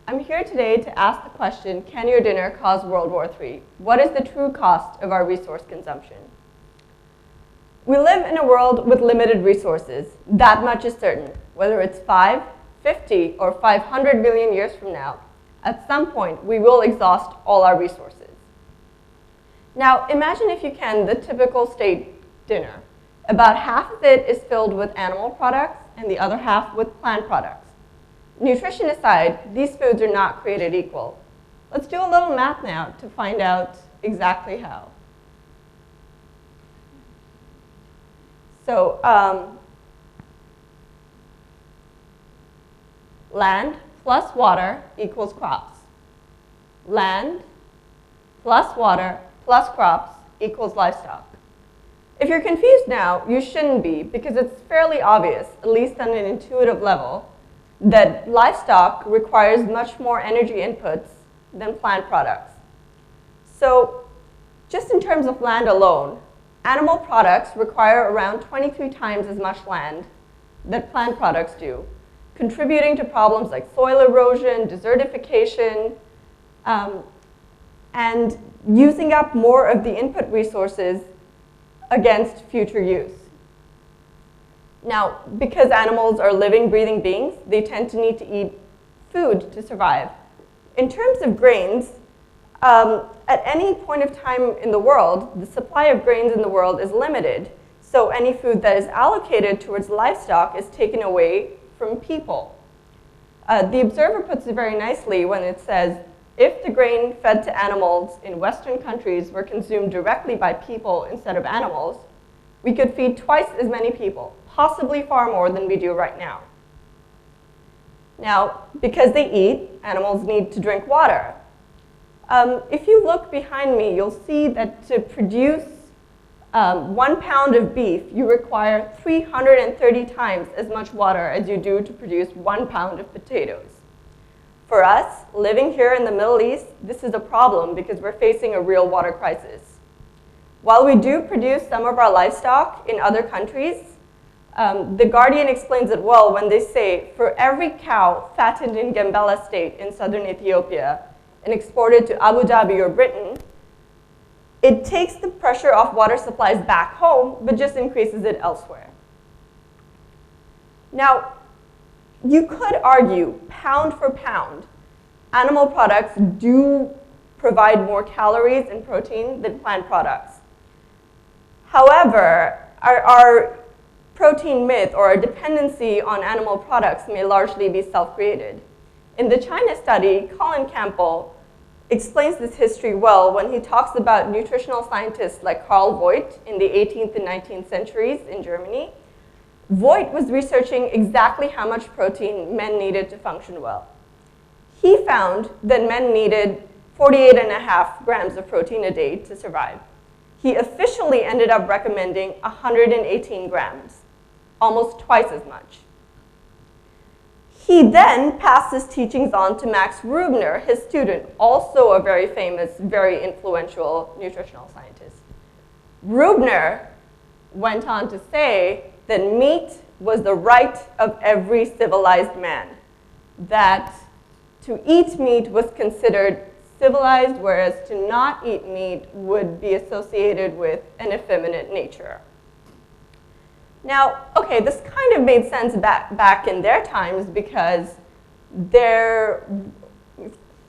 I'm here today to ask the question, can your dinner cause World War III? What is the true cost of our resource consumption? We live in a world with limited resources. That much is certain. Whether it's 5, 50, or 500 million years from now, at some point we will exhaust all our resources. Now, imagine if you can the typical state dinner. About half of it is filled with animal products and the other half with plant products. Nutrition aside, these foods are not created equal. Let's do a little math now to find out exactly how. So, land plus water equals crops. Land plus water plus crops equals livestock. If you're confused now, you shouldn't be, because it's fairly obvious, at least on an intuitive level, that livestock requires much more energy inputs than plant products. So just in terms of land alone, animal products require around 23 times as much land that plant products do, contributing to problems like soil erosion, desertification, and using up more of the input resources against future use. Now, because animals are living, breathing beings, they tend to need to eat food to survive. In terms of grains, at any point of time in the world, the supply of grains in the world is limited. So any food that is allocated towards livestock is taken away from people. The Observer puts it very nicely when it says, if the grain fed to animals in Western countries were consumed directly by people instead of animals, we could feed twice as many people, possibly far more than we do right now. Now, because they eat, animals need to drink water. If you look behind me, you'll see that to produce 1 pound of beef, you require 330 times as much water as you do to produce 1 pound of potatoes. For us, living here in the Middle East, this is a problem because we're facing a real water crisis. While we do produce some of our livestock in other countries, The Guardian explains it well when they say, for every cow fattened in Gambela state in southern Ethiopia and exported to Abu Dhabi or Britain, it takes the pressure off water supplies back home, but just increases it elsewhere. Now, you could argue, pound for pound, animal products do provide more calories and protein than plant products. However, our protein myth or our dependency on animal products may largely be self-created. In the China study, Colin Campbell explains this history well when he talks about nutritional scientists like Carl Voigt in the 18th and 19th centuries in Germany. Voigt was researching exactly how much protein men needed to function well. He found that men needed 48.5 grams of protein a day to survive. He officially ended up recommending 118 grams, almost twice as much. He then passed his teachings on to Max Rubner, his student, also a very famous, very influential nutritional scientist. Rubner went on to say that meat was the right of every civilized man, that to eat meat was considered civilized, whereas to not eat meat would be associated with an effeminate nature. Now, okay, this kind of made sense back in their times because their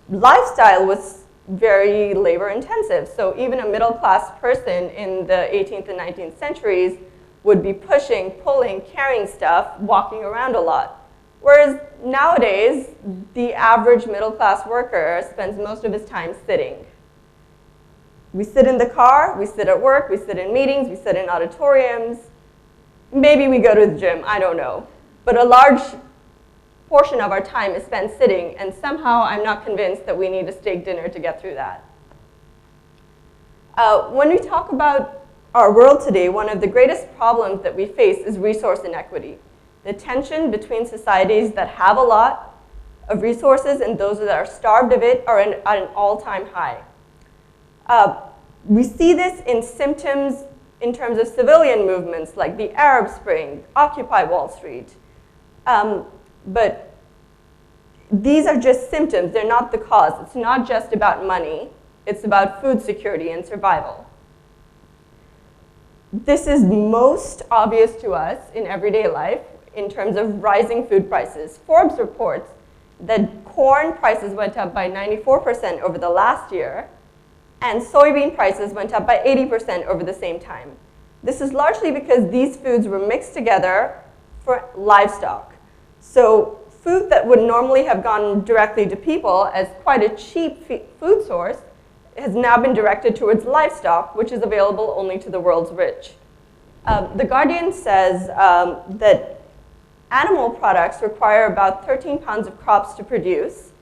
lifestyle was very labor intensive. So even a middle class person in the 18th and 19th centuries would be pushing, pulling, carrying stuff, walking around a lot. Whereas nowadays, the average middle class worker spends most of his time sitting. We sit in the car, we sit at work, we sit in meetings, we sit in auditoriums. Maybe we go to the gym, I don't know. But a large portion of our time is spent sitting, and somehow I'm not convinced that we need a steak dinner to get through that. When we talk about our world today, one of the greatest problems that we face is resource inequity. The tension between societies that have a lot of resources and those that are starved of it are at an all-time high. We see this in symptoms in terms of civilian movements like the Arab Spring, Occupy Wall Street. But these are just symptoms. They're not the cause. It's not just about money. It's about food security and survival. This is most obvious to us in everyday life in terms of rising food prices. Forbes reports that corn prices went up by 94% over the last year, and soybean prices went up by 80% over the same time. This is largely because these foods were mixed together for livestock. So food that would normally have gone directly to people as quite a cheap food source has now been directed towards livestock, which is available only to the world's rich. The Guardian says that animal products require about 13 pounds of crops to produce,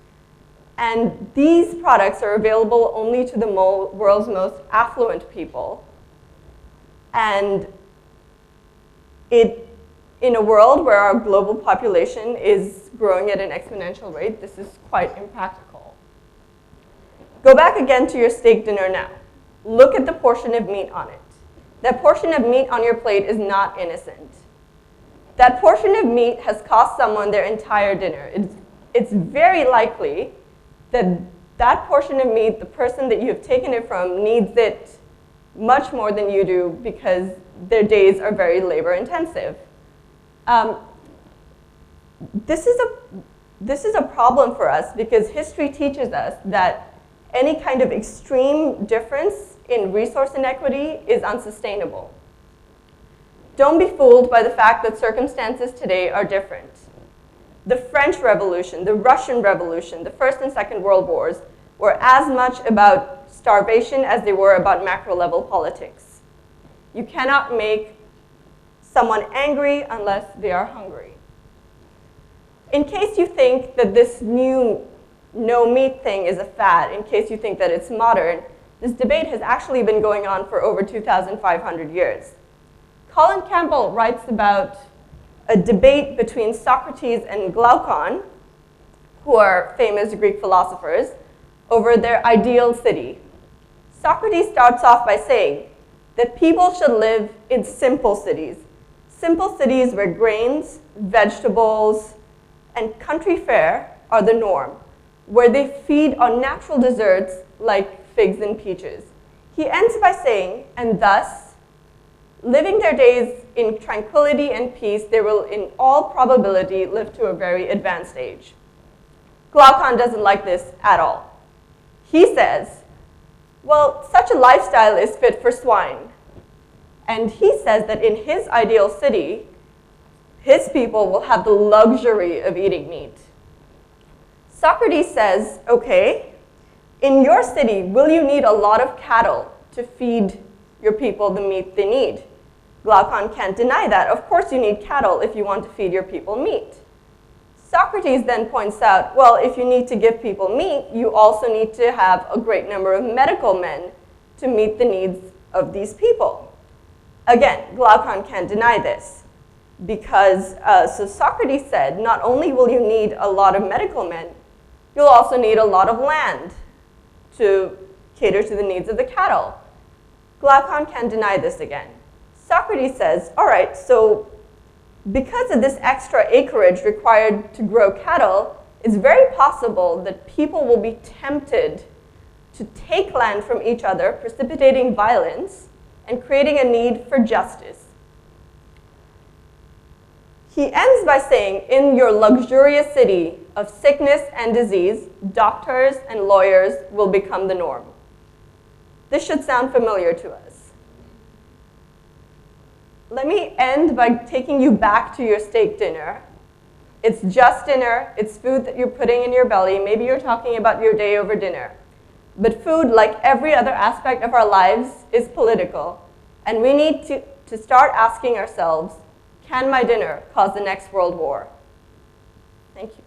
and these products are available only to the world's most affluent people. And in a world where our global population is growing at an exponential rate, this is quite impractical. Go back again to your steak dinner now. Look at the portion of meat on it. That portion of meat on your plate is not innocent. That portion of meat has cost someone their entire dinner. It's very likely that that portion of meat, the person that you have taken it from, needs it much more than you do because their days are very labor intensive. This is a problem for us because history teaches us that any kind of extreme difference in resource inequity is unsustainable. Don't be fooled by the fact that circumstances today are different. The French Revolution, the Russian Revolution, the First and Second World Wars were as much about starvation as they were about macro-level politics. You cannot make someone angry unless they are hungry. In case you think that this new no meat thing is a fad, in case you think that it's modern, this debate has actually been going on for over 2,500 years. Colin Campbell writes about a debate between Socrates and Glaucon, who are famous Greek philosophers, over their ideal city. Socrates starts off by saying that people should live in simple cities where grains, vegetables, and country fare are the norm, where they feed on natural desserts like figs and peaches. He ends by saying, and thus, living their days in tranquility and peace, they will in all probability live to a very advanced age. Glaucon doesn't like this at all. He says, well, such a lifestyle is fit for swine. And he says that in his ideal city, his people will have the luxury of eating meat. Socrates says, okay, in your city, will you need a lot of cattle to feed your people the meat they need? Glaucon can't deny that. Of course you need cattle if you want to feed your people meat. Socrates then points out, well, if you need to give people meat, you also need to have a great number of medical men to meet the needs of these people. Again, Glaucon can't deny this because, so Socrates said, not only will you need a lot of medical men, you'll also need a lot of land to cater to the needs of the cattle. Glaucon can't deny this again. Socrates says, all right, so because of this extra acreage required to grow cattle, it's very possible that people will be tempted to take land from each other, precipitating violence and creating a need for justice. He ends by saying, in your luxurious city of sickness and disease, doctors and lawyers will become the norm. This should sound familiar to us. Let me end by taking you back to your steak dinner. It's just dinner. It's food that you're putting in your belly. Maybe you're talking about your day over dinner. But food, like every other aspect of our lives, is political. And we need to start asking ourselves, can my dinner cause the next world war? Thank you.